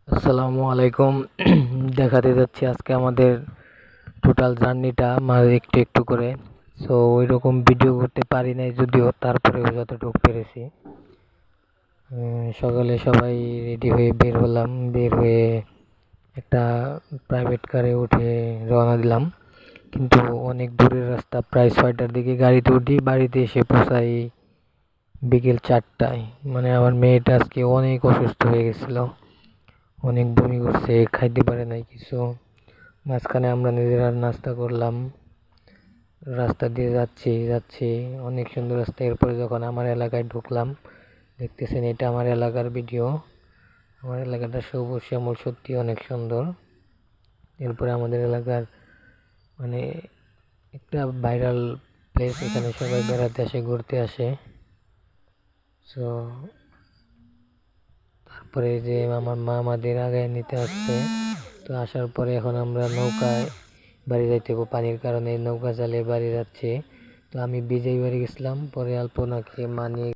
আসসালামু আলাইকুম। দেখাতে যাচ্ছি আজকে আমাদের টোটাল জার্নিটা মানে একটু একটু করে। সো ওই রকম ভিডিও করতে পারি নাই যদিও, তারপরেও যতটুকু পেরেছি। সকালে সবাই রেডি হয়ে বের হলাম, বের হয়ে একটা প্রাইভেট কারে উঠে রওনা দিলাম। কিন্তু অনেক দূরের রাস্তা, প্রায় 6টার দিকে গাড়িতে উঠি, বাড়িতে এসে পৌঁছাই বিকেল 4টায়। মানে আমার মেয়েটা আজকে অনেক অসুস্থ হয়ে গেছিল, অনেক বমি করছে, খাইতে পারে নাই কিছু। মাঝখানে আমরা নিজেরা নাস্তা করলাম, রাস্তা দিয়ে যাচ্ছি যাচ্ছি অনেক সুন্দর রাস্তা। এরপরে যখন আমার এলাকায় ঢুকলাম, দেখতেছেন এটা আমার এলাকার ভিডিও। আমার এলাকাটা সবুজ শ্যামল, সত্যি অনেক সুন্দর। এরপরে আমাদের এলাকার মানে একটা ভাইরাল প্লেস, এখানে সবাই বেড়াতে আসে, ঘুরতে আসে। সো তারপরে যে আমার মা আমাদের আগায় নিতে আসছে। তো আসার পরে এখন আমরা নৌকায় বাড়ি যাইতে হবে, পানির কারণে নৌকা চালিয়ে বাড়ি যাচ্ছে। তো আমি বিজয় বাড়ি গেছিলাম, পরে আলপনাকে মা নিয়ে